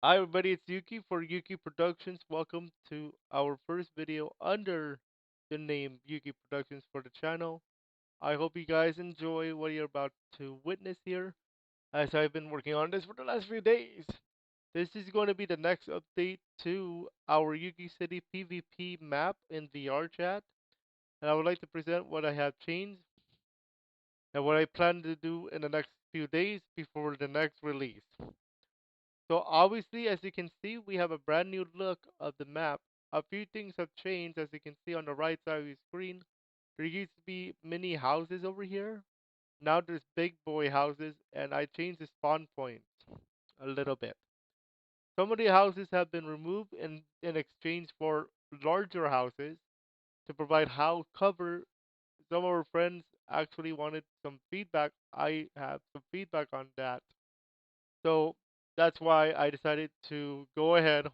Hi everybody, it's Yuki for Yuki Productions. Welcome to our first video under the name Yuki Productions for the channel. I hope you guys enjoy what you're about to witness here, as I've been working on this for the last few days. This is going to be the next update to our Yuki City PvP map in VRChat, and I would like to present what I have changed and what I plan to do in the next few days before the next release. So obviously, as you can see, we have a brand new look of the map. A few things have changed, as you can see on the right side of your screen. There used to be mini houses over here. Now there's big boy houses, and I changed the spawn points a little bit. Some of the houses have been removed in exchange for larger houses to provide house cover. Some of our friends actually wanted some feedback. I have some feedback on that. So that's why I decided to go ahead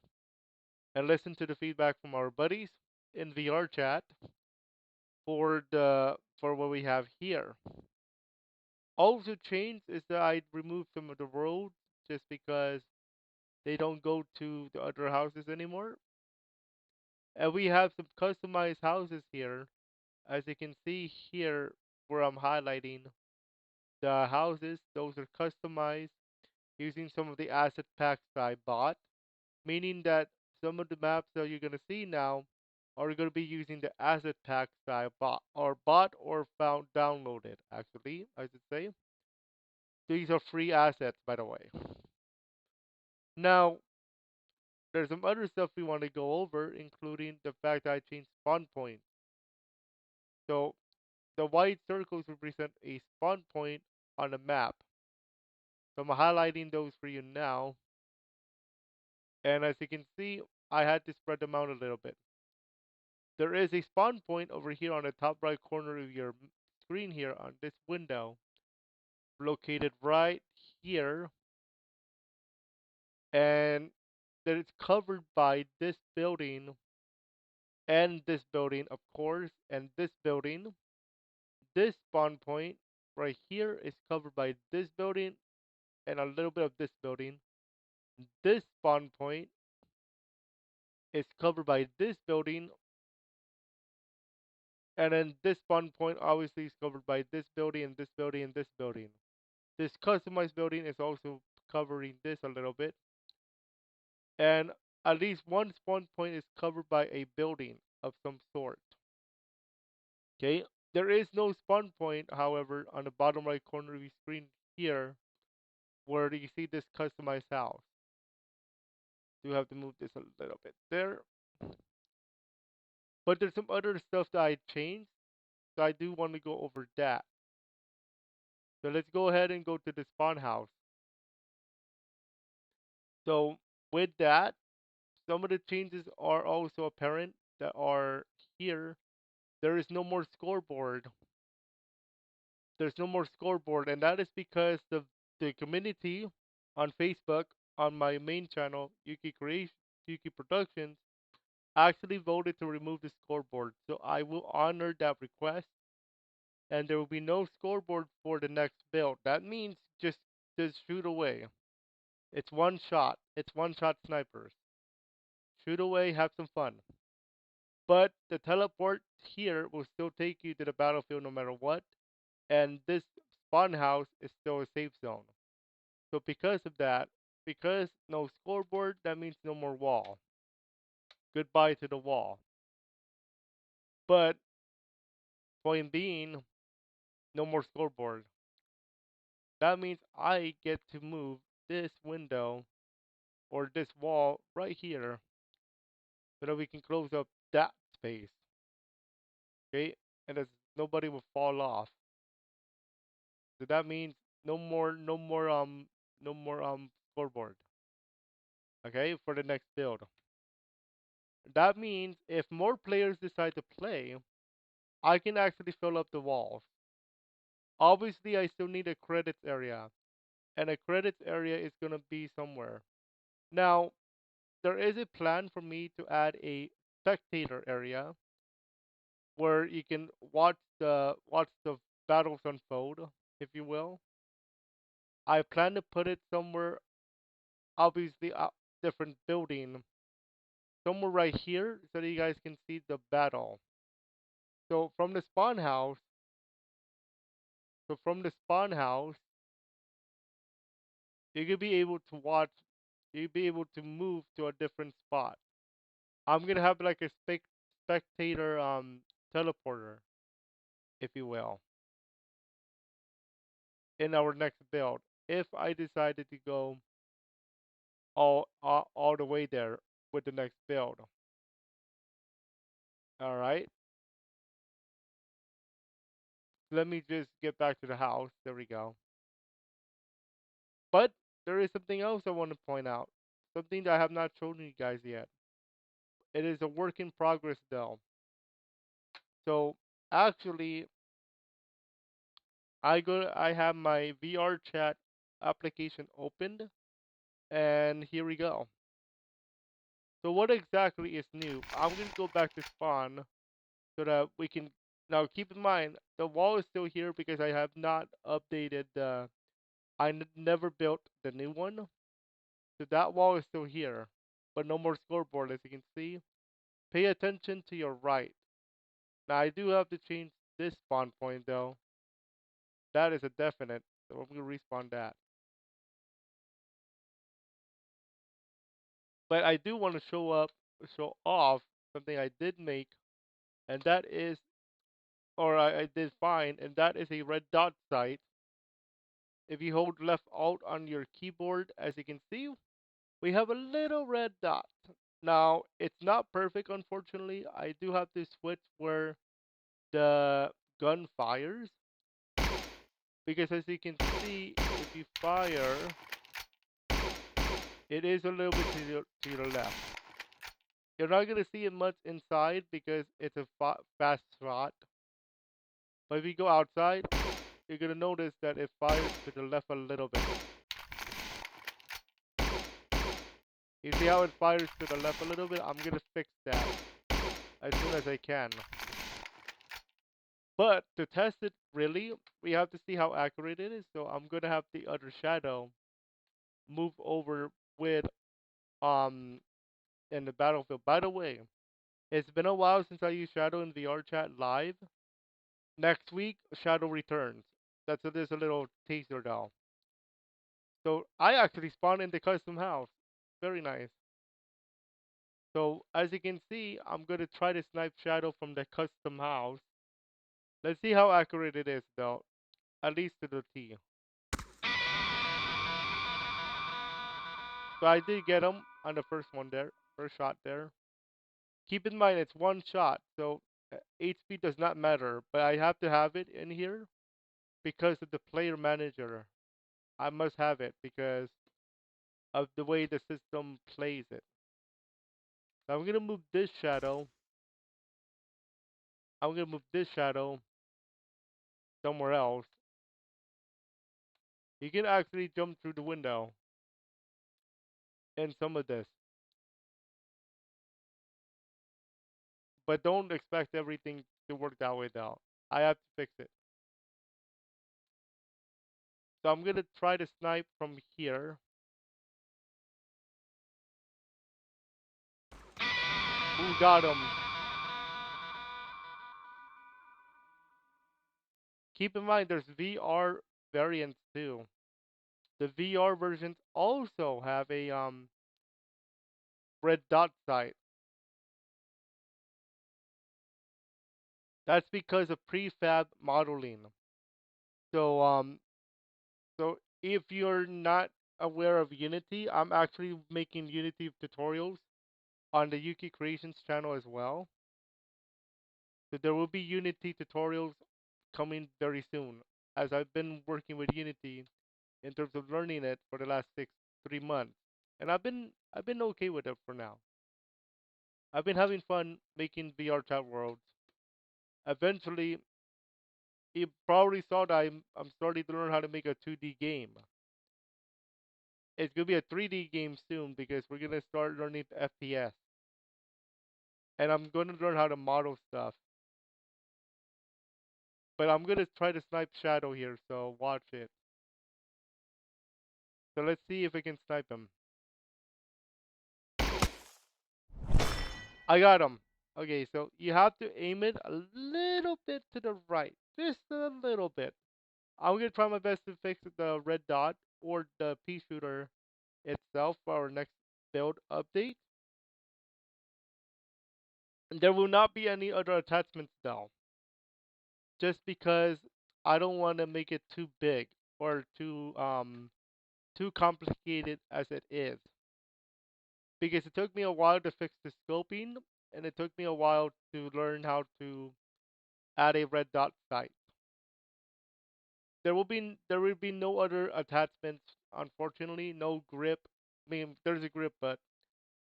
and listen to the feedback from our buddies in VRChat for what we have here. Also changed is that I removed some of the roads just because they don't go to the other houses anymore. And we have some customized houses here. As you can see here where I'm highlighting the houses, those are customized using some of the asset packs that I bought, meaning that some of the maps that you're going to see now are going to be using the asset packs that I bought or found downloaded, actually, I should say. These are free assets, by the way. Now, there's some other stuff we want to go over, including the fact that I changed spawn points. So, the white circles represent a spawn point on a map. So, I'm highlighting those for you now. And as you can see, I had to spread them out a little bit. There is a spawn point over here on the top right corner of your screen here on this window, located right here, and that it's covered by this building and this building, of course, and this building. This spawn point right here is covered by this building and a little bit of this building. This spawn point is covered by this building, and then this spawn point obviously is covered by this building and this building and this building. This customized building is also covering this a little bit, and at least one spawn point is covered by a building of some sort. Okay, there is no spawn point, however, on the bottom right corner of your screen here, where you see this customized house. Do have to move this a little bit there, but there's some other stuff that I changed, so I do want to go over that. So let's go ahead and go to the spawn house. So with that, some of the changes are also apparent that are here. There is no more scoreboard. There's no more scoreboard, and that is because the community on Facebook on my main channel, Yuki Productions, actually voted to remove the scoreboard. So I will honor that request, and there will be no scoreboard for the next build. That means just shoot away. It's one shot. It's one shot snipers. Shoot away, have some fun. But the teleport here will still take you to the battlefield no matter what, and this spawn house is still a safe zone. So because of that, because no scoreboard, that means no more wall. Goodbye to the wall. But point being, no more scoreboard. That means I get to move this window or this wall right here so that we can close up that space. Okay? And as nobody will fall off. So that means no more scoreboard. Okay, for the next build. That means if more players decide to play, I can actually fill up the walls. Obviously, I still need a credits area, and a credits area is gonna be somewhere. Now, there is a plan for me to add a spectator area where you can watch the battles unfold, if you will. I plan to put it somewhere. Obviously, different building somewhere right here so that you guys can see the battle. So from the spawn house, so from the spawn house, you could be able to watch. You'll be able to move to a different spot. I'm gonna have like a spectator teleporter, if you will, in our next build. If I decided to go all the way there with the next build. All right. Let me just get back to the house. There we go. But there is something else I want to point out. Something that I have not shown you guys yet. It is a work in progress though. So actually, I have my VRChat application opened, and here we go. So what exactly is new? I'm gonna go back to spawn so that we can. Now keep in mind the wall is still here because I have not updated the. Never built the new one, so that wall is still here, but no more scoreboard as you can see. Pay attention to your right. Now I do have to change this spawn point though. That is a definite, so I'm gonna respawn that. But I do want to show off something I did make, and that is, or I did find, and that is a red dot site. If you hold left alt on your keyboard, as you can see, we have a little red dot. Now, it's not perfect, unfortunately. I do have to switch where the gun fires, because as you can see, if you fire, it is a little bit to your left. You're not going to see it much inside because it's a fast shot. But if you go outside, you're going to notice that it fires to the left a little bit. You see how it fires to the left a little bit? I'm going to fix that as soon as I can. But to test it really, we have to see how accurate it is. So I'm going to have the other shadow move over with um in the battlefield. By the way, it's been a while since I used Shadow in VRChat live. Next week, Shadow returns. There's a little teaser though. So I actually spawned in the custom house. Very nice. So as you can see, I'm gonna try to snipe Shadow from the custom house. Let's see how accurate it is though. At least to the T. So I did get him on the first one there. First shot there. Keep in mind it's one shot, so HP does not matter. But I have to have it in here because of the player manager. I must have it because of the way the system plays it. So I'm gonna move this shadow. I'm gonna move this shadow somewhere else. You can actually jump through the window in some of this, but don't expect everything to work that way though. I have to fix it. So I'm gonna try to snipe from here. Ooh, got him. Keep in mind there's VR variants too. The VR versions also have a red dot sight. That's because of prefab modeling. So so if you're not aware of Unity, I'm actually making Unity tutorials on the Yuuki Creations channel as well. So there will be Unity tutorials coming very soon, as I've been working with Unity in terms of learning it for the last 3 months, and I've been okay with it for now. I've been having fun making VR chat worlds. Eventually, you probably saw that I'm starting to learn how to make a 2D game. It's gonna be a 3D game soon because we're gonna start learning FPS, and I'm gonna learn how to model stuff. But I'm gonna try to snipe Shadow here, so watch it. So let's see if we can snipe him. I got him. Okay, so you have to aim it a little bit to the right, just a little bit. I'm gonna try my best to fix the red dot or the pea shooter itself for our next build update. There will not be any other attachments though, just because I don't want to make it too big or too complicated as it is. Because it took me a while to fix the scoping, and it took me a while to learn how to add a red dot sight. There will be no other attachments, unfortunately. No grip. I mean, there's a grip, but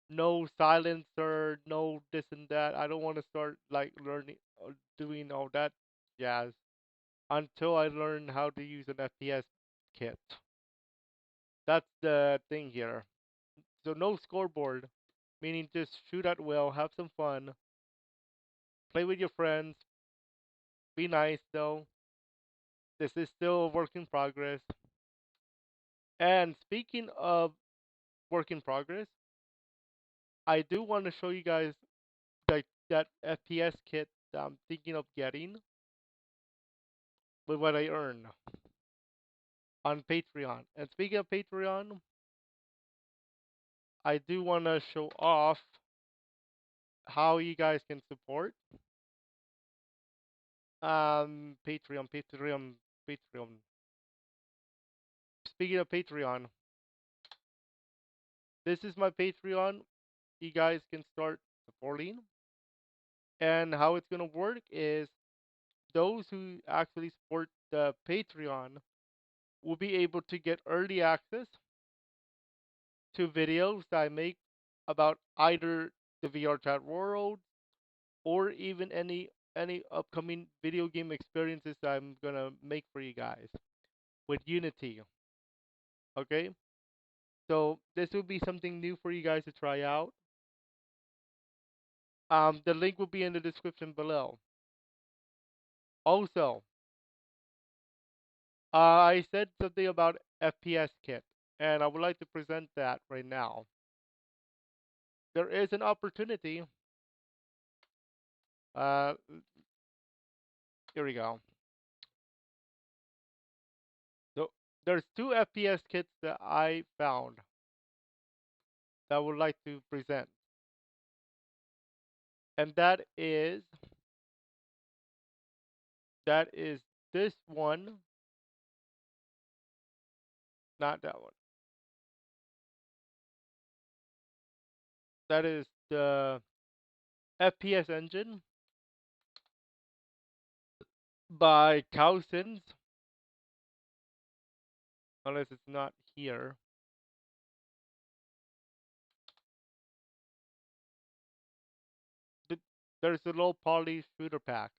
no silencer, no this and that. I don't want to start like learning doing all that jazz until I learn how to use an FPS kit. That's the thing here. So no scoreboard, meaning just shoot at will, have some fun, play with your friends, be nice though. This is still a work in progress. And speaking of work in progress, I do want to show you guys that FPS kit that I'm thinking of getting with what I earn on Patreon. And speaking of Patreon, I do want to show off how you guys can support Patreon. Speaking of Patreon, this is my Patreon. You guys can start supporting. And how it's gonna work is those who actually support the Patreon will be able to get early access to videos that I make about either the VRChat world or even any upcoming video game experiences that I'm gonna make for you guys with Unity. Okay, so this will be something new for you guys to try out. The link will be in the description below. Also, I said something about FPS kit, and I would like to present that right now. There is an opportunity. Uh, Here we go. So there's two FPS kits that I found that I would like to present, and that is this one, not that one. That is the FPS engine by Cousins, unless it's not here. There's a low poly shooter pack.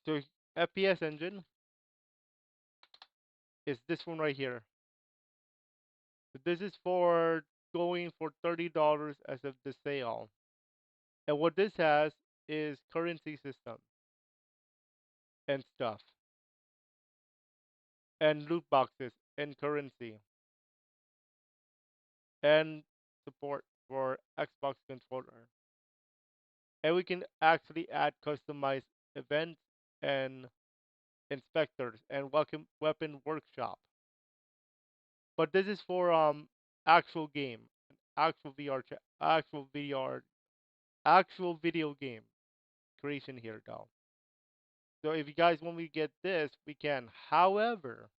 So FPS engine is this one right here. So this is for going for $30 as of the sale. And what this has is currency system and stuff, and loot boxes and currency and support for Xbox controller. And we can actually add customized events and inspectors and welcome weapon workshop. But this is for actual game, actual actual video game creation here though. So if you guys want me to get this, we can. However,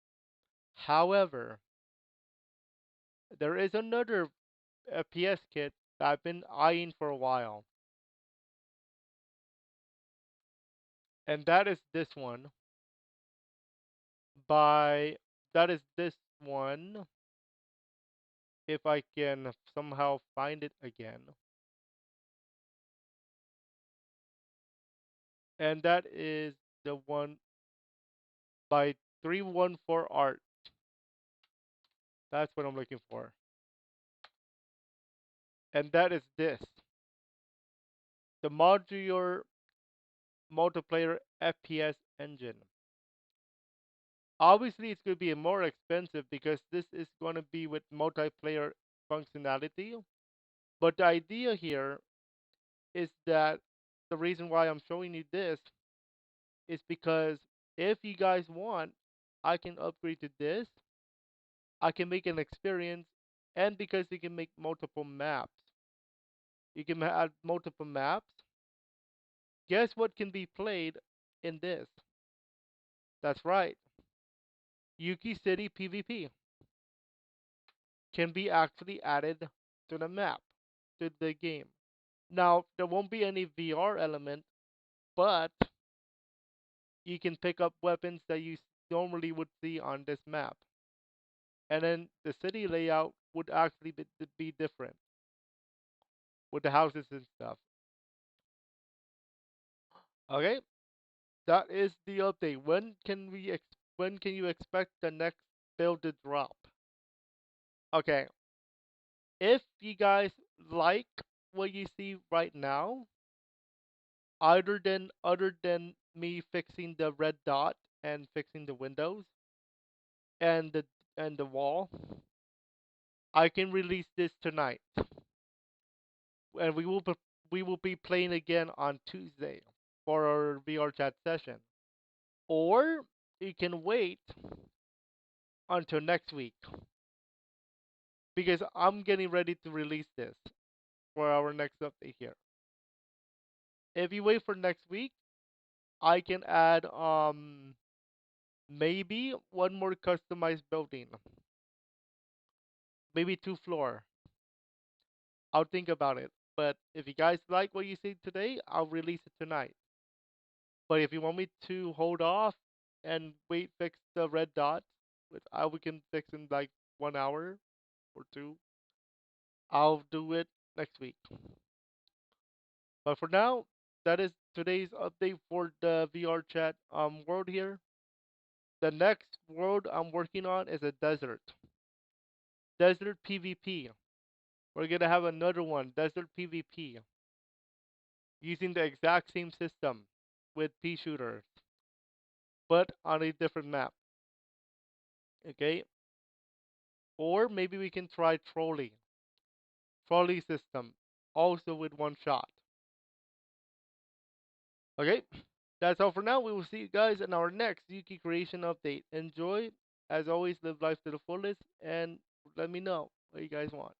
there is another FPS kit that I've been eyeing for a while, and that is this one by that is this one. If I can somehow find it again, and that is the one by 314 Art. That's what I'm looking for, and that is this, the modular multiplayer FPS engine. Obviously, it's going to be more expensive because this is going to be with multiplayer functionality. But the idea here is that the reason why I'm showing you this is because if you guys want, I can upgrade to this. I can make an experience, and because you can make multiple maps, you can add multiple maps. Guess what can be played in this? That's right. Yuki City PvP can be actually added to the map, to the game. Now, there won't be any VR element, but you can pick up weapons that you normally would see on this map. And then the city layout would actually be different with the houses and stuff. Okay, that is the update. When can you expect the next build to drop? Okay, if you guys like what you see right now, other than me fixing the red dot and fixing the windows and the wall, I can release this tonight, and we will be playing again on Tuesday for our VR chat session. Or you can wait until next week because I'm getting ready to release this for our next update here. If you wait for next week, I can add maybe one more customized building, maybe 2 floor. I'll think about it. But if you guys like what you see today, I'll release it tonight. But if you want me to hold off and wait fix the red dot, which we can fix in like 1 hour or two, I'll do it next week. But for now, that is today's update for the VR chat world here. The next world I'm working on is a desert PvP. We're gonna have another one, desert PvP, using the exact same system with pea shooters, but on a different map. Okay, or maybe we can try trolley system, also with one shot. Okay, that's all for now. We will see you guys in our next Yuki creation update. Enjoy, as always, live life to the fullest, and let me know what you guys want.